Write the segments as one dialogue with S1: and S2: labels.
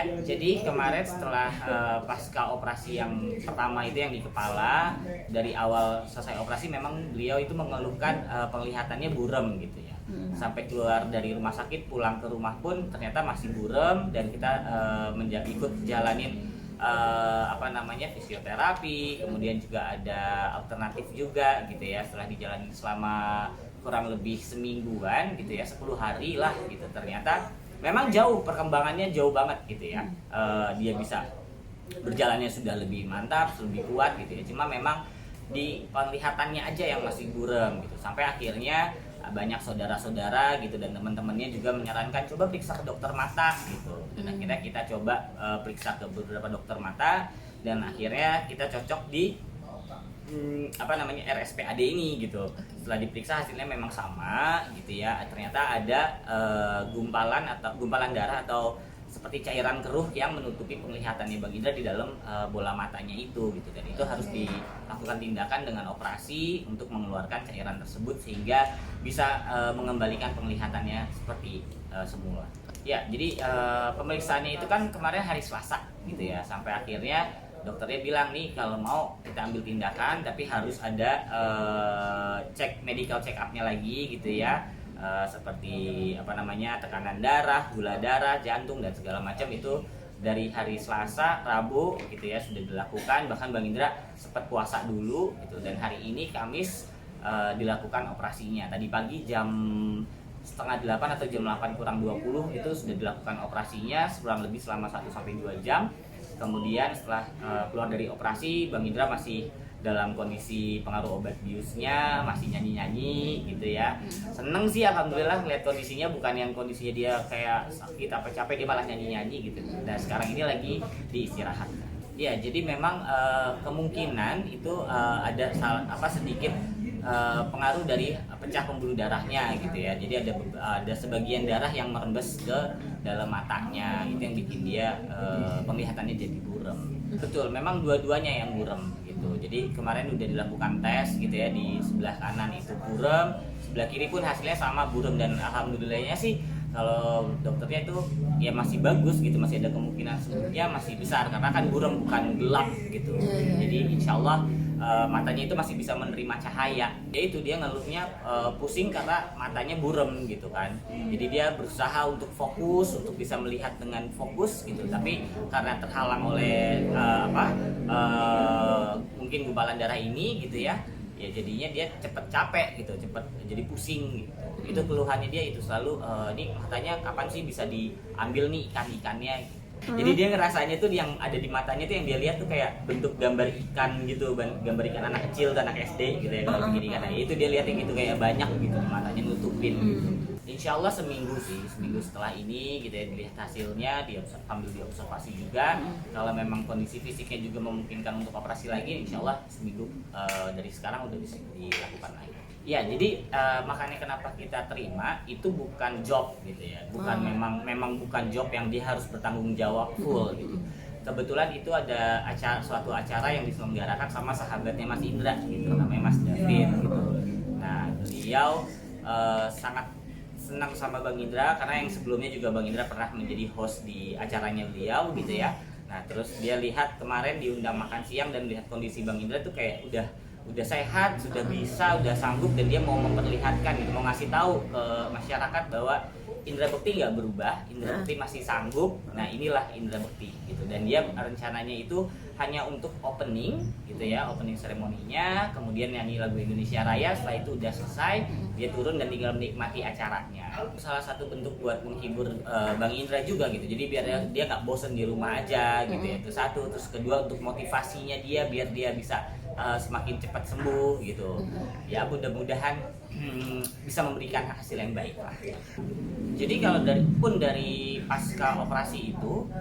S1: Ya, jadi kemarin setelah pasca operasi yang pertama itu yang di kepala, dari awal selesai operasi memang beliau itu mengeluhkan penglihatannya buram gitu ya. Sampai keluar dari rumah sakit, pulang ke rumah pun ternyata masih buram, dan kita ikut jalanin fisioterapi, kemudian juga ada alternatif juga gitu ya. Setelah dijalanin selama kurang lebih semingguan gitu ya, 10 hari lah gitu, ternyata memang jauh perkembangannya, jauh banget gitu ya. Dia bisa berjalannya sudah lebih mantap, lebih kuat gitu ya. Cuma memang di penglihatannya aja yang masih buram gitu. Sampai akhirnya banyak saudara-saudara gitu dan teman-temannya juga menyarankan coba periksa ke dokter mata gitu. Dan akhirnya kita coba periksa ke beberapa dokter mata, dan akhirnya kita cocok di RSPAD ini gitu. Setelah diperiksa hasilnya memang sama gitu ya. Ternyata ada gumpalan darah atau seperti cairan keruh yang menutupi penglihatannya Bang Indra di dalam bola matanya itu gitu. Dan itu harus dilakukan tindakan dengan operasi untuk mengeluarkan cairan tersebut sehingga bisa mengembalikan penglihatannya seperti semula. Ya, jadi pemeriksaannya itu kan kemarin hari Selasa gitu ya. Sampai akhirnya dokternya bilang nih kalau mau kita ambil tindakan, tapi harus ada medical check up-nya lagi gitu ya. Seperti tekanan darah, gula darah, jantung dan segala macam itu dari hari Selasa, Rabu gitu ya sudah dilakukan. Bahkan Bang Indra sempat puasa dulu gitu, dan hari ini Kamis dilakukan operasinya. Tadi pagi jam setengah 8 atau jam 8 kurang 20 itu sudah dilakukan operasinya, kurang lebih selama 1-2 jam. Kemudian setelah keluar dari operasi, Bang Indra masih dalam kondisi pengaruh obat biusnya, masih nyanyi-nyanyi gitu ya. Seneng sih alhamdulillah ngeliat kondisinya, bukan yang kondisinya dia kayak sakit apa capek, dia malah nyanyi-nyanyi gitu. Dan sekarang ini lagi diistirahatkan. Ya, jadi memang kemungkinan itu ada sedikit pengaruh dari pecah pembuluh darahnya gitu ya. Jadi ada sebagian darah yang merembes ke dalam matanya, itu yang bikin dia penglihatannya jadi buram. Betul, memang dua-duanya yang buram gitu. Jadi kemarin udah dilakukan tes gitu ya, di sebelah kanan itu buram, sebelah kiri pun hasilnya sama buram, dan alhamdulillahnya sih kalau dokternya itu ya masih bagus gitu, masih ada kemungkinan sembuhnya masih besar karena kan buram bukan gelap gitu. Jadi insyaallah matanya itu masih bisa menerima cahaya. Yaitu dia ngeluhnya pusing karena matanya buram gitu kan. Jadi dia berusaha untuk fokus, untuk bisa melihat dengan fokus gitu. Tapi karena terhalang oleh mungkin gumpalan darah ini gitu ya, ya jadinya dia cepet capek gitu, cepet jadi pusing gitu. Itu keluhannya dia itu selalu ini matanya kapan sih bisa diambil nih ikan-ikannya gitu. Jadi dia ngerasanya tuh yang ada di matanya tuh yang dia lihat tuh kayak bentuk gambar ikan gitu, gambar ikan anak kecil, anak SD gitu ya kalau begini kan. Itu dia lihat yang gitu kayak banyak gitu di matanya nutupin gitu. Insya Allah seminggu setelah ini gitu ya dilihat hasilnya, sambil diobservasi juga. Kalau memang kondisi fisiknya juga memungkinkan untuk operasi lagi, insya Allah seminggu dari sekarang udah bisa dilakukan lagi. Ya, jadi makanya kenapa kita terima itu bukan job gitu ya, bukan memang bukan job yang dia harus bertanggung jawab full gitu. Kebetulan itu ada suatu acara yang diselenggarakan sama sahabatnya Mas Indra gitu, namanya Mas David gitu. Nah, beliau sangat senang sama Bang Indra karena yang sebelumnya juga Bang Indra pernah menjadi host di acaranya beliau gitu ya. Nah, terus dia lihat kemarin diundang makan siang dan lihat kondisi Bang Indra tuh kayak udah sehat, sudah bisa, udah sanggup, dan dia mau memperlihatkan gitu, mau ngasih tahu ke masyarakat bahwa indra bekti nggak berubah, indra bekti masih sanggup. Nah, inilah indra bekti gitu, dan dia rencananya itu hanya untuk opening gitu ya, opening seremoninya, kemudian nyanyi lagu Indonesia Raya. Setelah itu udah selesai, dia turun dan tinggal menikmati acaranya. Salah satu bentuk buat menghibur Bang Indra juga gitu, jadi biar dia nggak bosen di rumah aja gitu ya, itu satu. Terus kedua, untuk motivasinya dia biar dia bisa semakin cepat sembuh gitu ya, mudah-mudahan bisa memberikan hasil yang baik lah. Jadi kalau dari pasca operasi itu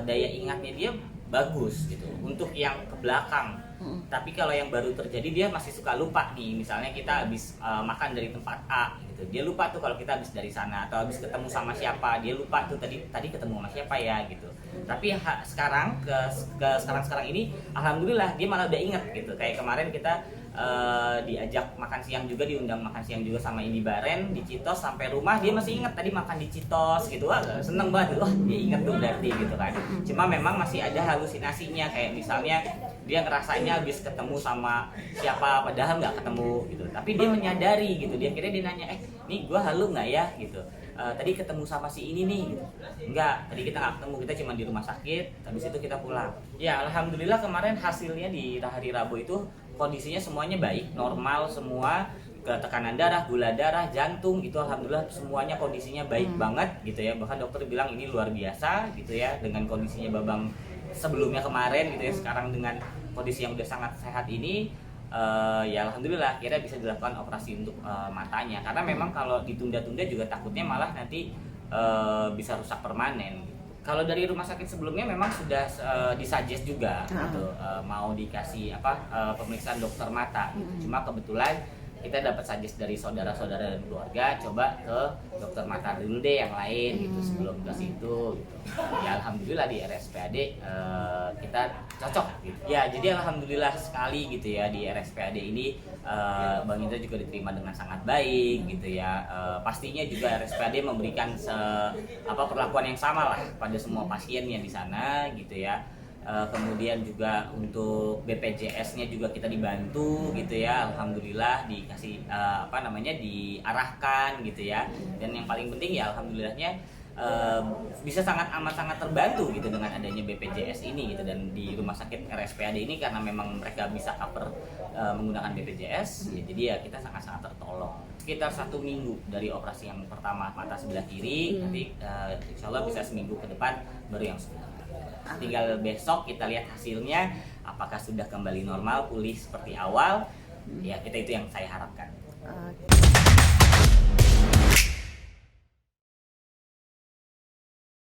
S1: daya ingatnya dia bagus gitu untuk yang ke belakang. Tapi kalau yang baru terjadi dia masih suka lupa nih, misalnya kita habis makan dari tempat A gitu. gitu. Dia lupa tuh kalau kita habis dari sana atau habis ketemu sama siapa, dia lupa tuh tadi ketemu sama siapa ya gitu. Tapi sekarang ke sekarang ini alhamdulillah dia malah udah inget gitu. Kayak kemarin kita diajak makan siang juga, diundang makan siang juga sama Indi Baren di Citos, sampai rumah dia masih ingat tadi makan di Citos gitu. Wah, seneng banget, wah dia inget tuh berarti gitu kan. Cuma memang masih ada halusinasinya, kayak misalnya dia ngerasanya habis ketemu sama siapa padahal nggak ketemu gitu, tapi dia menyadari gitu, dia kira dia nanya nih gua halu nggak ya gitu. Tadi ketemu sama si ini nih gitu. Enggak, tadi kita nggak ketemu, kita cuma di rumah sakit, habis itu kita pulang. Ya alhamdulillah kemarin hasilnya di hari Rabu itu kondisinya semuanya baik, normal semua, tekanan darah, gula darah, jantung itu alhamdulillah semuanya kondisinya baik banget gitu ya. Bahkan dokter bilang ini luar biasa gitu ya, dengan kondisinya Babang sebelumnya kemarin gitu ya, sekarang dengan kondisi yang udah sangat sehat ini. Ya alhamdulillah akhirnya bisa dilakukan operasi untuk matanya, karena memang kalau ditunda-tunda juga takutnya malah nanti bisa rusak permanen. Kalau dari rumah sakit sebelumnya memang sudah disuggest juga gitu, mau dikasih pemeriksaan dokter mata gitu. Cuma kebetulan kita dapat suggest dari saudara-saudara dan keluarga, coba ke dokter mata dulu deh yang lain gitu sebelum ke situ gitu. Ya alhamdulillah di RSPAD kita cocok gitu. Ya jadi alhamdulillah sekali gitu ya, di RSPAD ini Bang Indra juga diterima dengan sangat baik gitu ya. Pastinya juga RSPAD memberikan perlakuan yang sama lah pada semua pasien yang di sana gitu ya. Kemudian juga untuk BPJS-nya juga kita dibantu gitu ya, alhamdulillah dikasih diarahkan gitu ya. Dan yang paling penting ya alhamdulillahnya bisa sangat terbantu gitu dengan adanya BPJS ini gitu. Dan di rumah sakit RSPAD ini karena memang mereka bisa cover menggunakan BPJS ya, jadi ya kita sangat tertolong. Sekitar 1 minggu dari operasi yang pertama mata sebelah kiri, nanti insya Allah bisa seminggu ke depan baru yang sebelah. Tinggal besok kita lihat hasilnya apakah sudah kembali normal, pulih seperti awal. Ya kita itu yang saya harapkan.